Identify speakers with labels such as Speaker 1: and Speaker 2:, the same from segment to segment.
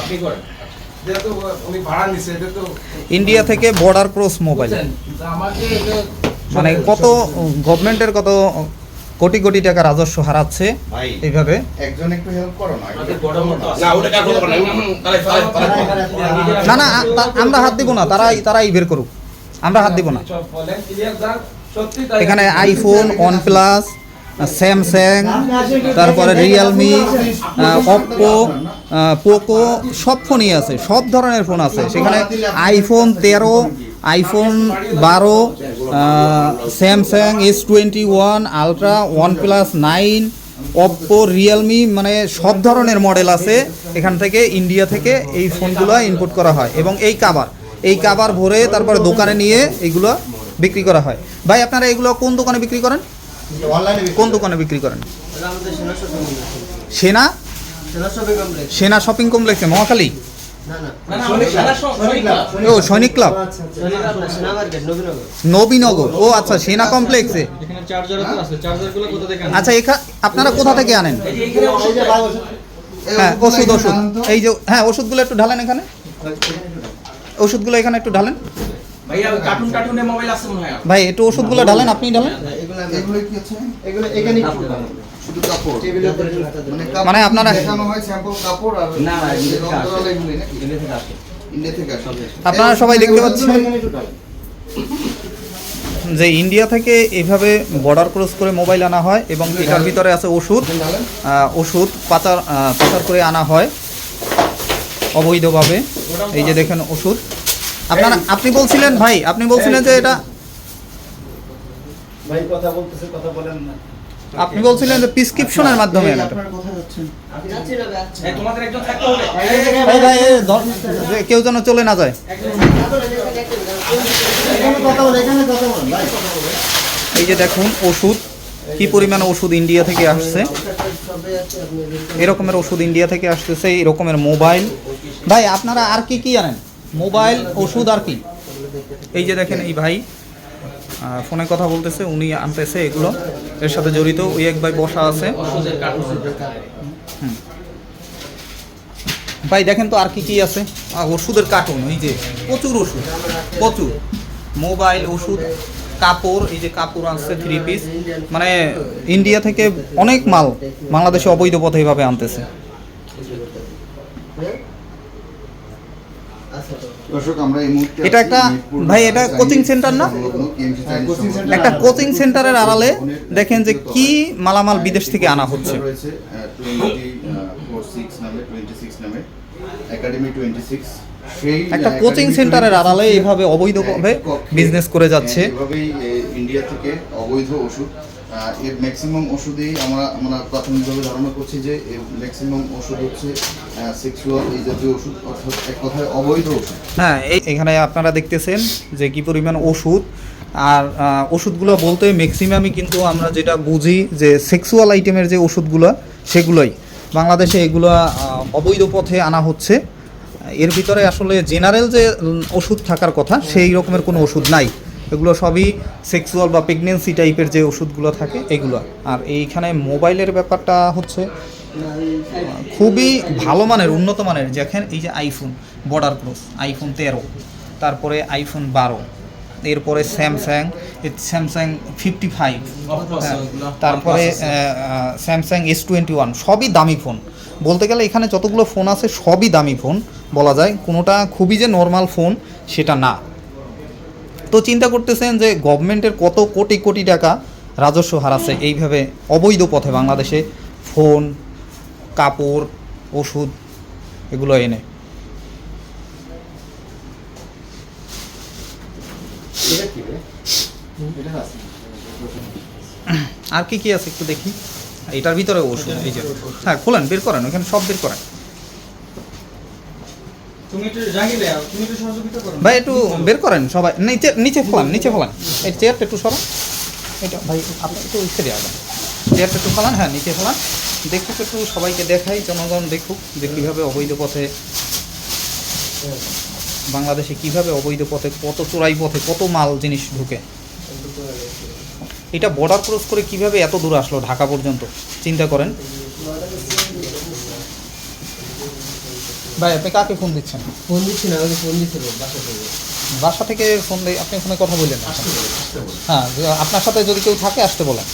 Speaker 1: আপনি করেন যেহেতু উনি ভাড়া নিছে এটা তো
Speaker 2: ইন্ডিয়া থেকে বর্ডার ক্রস মোবাইল,
Speaker 1: আমাকে
Speaker 2: মানে কত গভর্নমেন্টের কত কোটি কোটি টাকা রাজস্ব হারাচ্ছে
Speaker 3: ভাই
Speaker 2: এইভাবে।
Speaker 3: একজন একটু হেল্প করো না।
Speaker 1: না ওটা কাজ করব না
Speaker 2: না না আমরা হাত দিব না, তারাই বের করুক, আমরা হাত দিব না।
Speaker 1: বলেন ক্লিয়ার দান সত্যি তাই
Speaker 2: এখানে আইফোন, ওয়ানপ্লাস, স্যামসাং, তারপরে রিয়েলমি, অপ্পো, পোকো সব ফোনই আছে, সব ধরনের ফোন আছে সেখানে। IPhone 13, iPhone 12, Samsung S21 ultra, OnePlus 9, Oppo, Realme, মানে সব ধরনের মডেল আছে এখান থেকে। ইন্ডিয়া থেকে এই ফোনগুলো ইনপুট করা হয় এবং এই কাভার ভরে তারপরে দোকানে নিয়ে এইগুলো বিক্রি করা হয়। ভাই আপনারা এগুলো কোন দোকানে বিক্রি করেন?
Speaker 3: অনলাইনে
Speaker 2: কোন দোকানে বিক্রি করেন? সেনা শপিং কমপ্লেক্সে, মহাখালী? ও সৈনিক ক্লাব, নবীনগর। ও আচ্ছা, সেনা কমপ্লেক্সে। আচ্ছা, আপনারা কোথা থেকে আনেন? হ্যাঁ, ওষুধ এই যে, হ্যাঁ ওষুধগুলো একটু ঢালেন এখানে, ওষুধগুলো এখানে একটু ঢালেন
Speaker 1: ভাইয়া কার্টুনে মোবাইল আছে মনে হয়।
Speaker 2: ভাই একটু ওষুধগুলো ঢালেন, আপনি ঢালেন।
Speaker 3: এগুলো কি আছে? এগুলো এখানে শুধু কাপড় টেবিলের উপরে
Speaker 2: মানে আপনারা
Speaker 3: দেখানো হয় স্যাম্পল কাপড় আর
Speaker 1: না
Speaker 3: এগুলো নাকি
Speaker 1: এগুলো থেকে আসে।
Speaker 3: ইন্ডিয়া থেকে আসে।
Speaker 2: আপনারা সবাই দেখতে পাচ্ছেন যে ইন্ডিয়া থেকে এইভাবে বর্ডার ক্রস করে মোবাইল আনা হয় এবং এটার ভিতরে আছে ওষুধ পাচার করে আনা হয় অবৈধভাবে। এই যে দেখেন ওষুধ। আপনি বলছিলেন ভাই, আপনি বলছিলেন যে এটা,
Speaker 3: ভাই কথা বলতেছে, কথা বলেন না।
Speaker 2: আপনি বলছিলেন যে প্রেসক্রিপশনের মাধ্যমে আনা।
Speaker 3: আপনারা কোথায় যাচ্ছেন?
Speaker 1: এই তোমাদের একজন থাকতে হবে।
Speaker 2: ভাই ভাই কেউ যেন চলে না যায়।
Speaker 3: এখানে কথা বলেন, এখানে কথা বলেন ভাই।
Speaker 2: এই যে দেখুন ওষুধ, কি পরিমাণে ওষুধ ইন্ডিয়া থেকে আসছে। এরকমের ওষুধ ইন্ডিয়া থেকে আসতেছে, এরকমের মোবাইল। ভাই আপনারা আর কি কি আনেন? মোবাইল, ওষুধ আর কি? এই যে দেখেন এই ভাই ফোনে কথা বলতেছে, উনি আনতেছে এগুলো, এর সাথে জড়িত ওই এক ভাই বসা আছে। ভাই দেখেন তো আর কি কি আছে। ওষুধের কার্টুন, এই যে প্রচুর ওষুধ, প্রচুর মোবাইল, ওষুধ, কাপড়। এই যে কাপড় আসছে 3 পিস, মানে ইন্ডিয়া থেকে অনেক মাল বাংলাদেশে অবৈধ পথে এইভাবে আনতেছে।
Speaker 3: দর্শক আমরা এই মুহূর্তে
Speaker 2: এটা একটা ভাই, এটা কোচিং সেন্টার না? একটা কোচিং সেন্টারের আড়ালে দেখেন যে কি মালামাল বিদেশ থেকে আনা হচ্ছে।
Speaker 3: রয়েছে 26 নামে, 26 নামে একাডেমি 26। সেই
Speaker 2: একটা কোচিং সেন্টারের আড়ালে এইভাবে অবৈধভাবে বিজনেস করে যাচ্ছে।
Speaker 3: এভাবেই ইন্ডিয়া থেকে অবৈধ ওষুধ, এর ম্যাক্সিমাম ওষুধেই আমরা প্রাথমিকভাবে ধারণা করছি যে ম্যাক্সিমাম ওষুধ হচ্ছে সেক্সুয়াল এই জাতীয় ওষুধ, অর্থাৎ এক কথায় অবৈধ ওষুধ।
Speaker 2: হ্যাঁ, এখানে আপনারা দেখতেছেন যে কি পরিমাণ ওষুধ। আর ওষুধগুলো বলতে ম্যাক্সিমামই কিন্তু আমরা যেটা বুঝি যে সেক্সুয়াল আইটেমের যে ওষুধগুলো, সেগুলোই বাংলাদেশে এগুলো অবৈধ পথে আনা হচ্ছে। এর ভিতরে আসলে জেনারেল যে ওষুধ থাকার কথা সেই রকমের কোনো ওষুধ নাই। এগুলো সবই সেক্সুয়াল বা প্রেগনেন্সি টাইপের যে ওষুধগুলো থাকে এগুলো। আর এইখানে মোবাইলের ব্যাপারটা হচ্ছে খুবই ভালো মানের, উন্নত মানের। দেখেন এই যে আইফোন বর্ডার ক্রস, আইফোন 13, তারপরে আইফোন 12, এরপরে স্যামসাং 55, তারপরে স্যামসাং S21, সবই দামি ফোন। বলতে গেলে এখানে যতগুলো ফোন আছে সবই দামি ফোন বলা যায়, কোনোটা খুবই যে নর্মাল ফোন সেটা না। তো চিন্তা করতেছেন যে গভর্নমেন্টের কত কোটি কোটি টাকা রাজস্ব হারাচ্ছে এইভাবে অবৈধ পথে বাংলাদেশে ফোন, কাপড়, ওষুধ এগুলো এনে। আর কি কি আছে একটু দেখি। এটার ভিতরে ওষুধ, এই যে, হ্যাঁ খোলেন, বের করেন, ওখানে সব বের করেন। ভাই একটু বের করেন সবাই, নিচে ফেলান, এই চেয়ারটা একটু সরান। এটা ভাই আপনি একটু উঠে দেওয়া যান, চেয়ারটা একটু ফেলান, হ্যাঁ নিচে ফেলান। দেখুক একটু, সবাইকে দেখাই, জনগণ দেখুক যে কীভাবে অবৈধ পথে বাংলাদেশে, কীভাবে অবৈধ পথে, কত চোরাই পথে কত মাল জিনিস ঢুকে। এটা বর্ডার ক্রস করে কিভাবে এত দূর আসলো ঢাকা পর্যন্ত, চিন্তা করেন। ভাই আপনি কাকে ফোন দিচ্ছেন?
Speaker 4: ফোন দিচ্ছি না, আমাকে ফোন দিচ্ছিল বাসা থেকে।
Speaker 2: বাসা থেকে ফোন দিয়ে আপনি ফোনে কথা বললেন না?
Speaker 4: আসতে বলে।
Speaker 2: হ্যাঁ, যে আপনার সাথে যদি কেউ থাকে আসতে বলেন।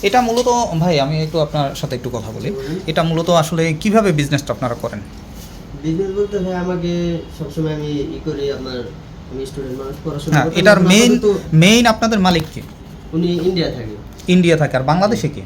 Speaker 2: এটা মূলত ভাই আমি একটু আপনার সাথে একটু কথা বলি। এটা মূলত আসলে কিভাবে বিজনেসটা আপনারা করেন?
Speaker 4: বিজনেস বলতে ভাই আমাকে সবসময় আমি করি আপনার, আমি স্টুডেন্ট মানুষ, পড়াশোনা
Speaker 2: হ্যাঁ,
Speaker 4: করতে
Speaker 2: এটার
Speaker 4: এখন আপাতত
Speaker 2: মেইন আপনাদের মালিক কে?
Speaker 4: উনি ইন্ডিয়া থাকে।
Speaker 2: ইন্ডিয়া থাকে। আর বাংলাদেশে কে?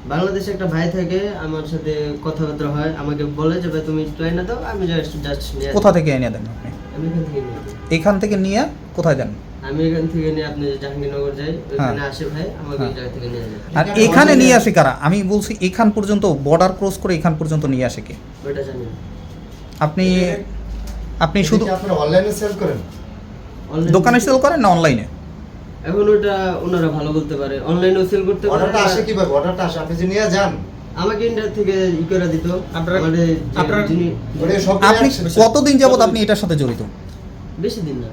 Speaker 4: বাংলাদেশে একটা ভাই থাকে, আমার সাথে কথাবার্তা হয়, আমাকে বলে যে ভাই তুমি একটু এনে দাও, আমি জাস্ট নিয়ে
Speaker 2: কোথা থেকে এনে দেন আপনি?
Speaker 4: আমি এখান থেকে নিয়ে আসি।
Speaker 2: এখান থেকে নিয়ে কোথায় দেন?
Speaker 4: আমি এখান থেকে নিয়ে আপনি জাহাঙ্গীরনগর যাই, ওইখানে
Speaker 2: হ্যাঁ।
Speaker 4: আসে ভাই, আমাকে ওই জায়গা থেকে নিয়ে যায়।
Speaker 2: আর এখানে নিয়ে আসে কারা? আমি বলছি এখান পর্যন্ত বর্ডার ক্রস করে এখান পর্যন্ত নিয়ে আসে কে?
Speaker 4: ওইটা জানি না।
Speaker 2: আপনি শুধু
Speaker 5: আপনারা অনলাইনে সেল করেন?
Speaker 4: Online-
Speaker 2: দোকানে সেল করেন না অনলাইনে?
Speaker 4: এখন ওটা ওনারা ভালো বলতে পারে, অনলাইনেও সেল করতে পারে।
Speaker 5: অর্ডারটা আসে কিভাবে? অর্ডারটা আসে আপনি যে নিয়ে যান,
Speaker 4: আমাকে ইন্ডিয়া থেকে করে দিত।
Speaker 1: আপনারা-
Speaker 4: আমাদের
Speaker 1: আপনারা-
Speaker 4: যিনি
Speaker 5: ওটা সব
Speaker 2: আপনি কতদিন যাবত আপনি এটার সাথে জড়িত?
Speaker 4: বেশি দিন না।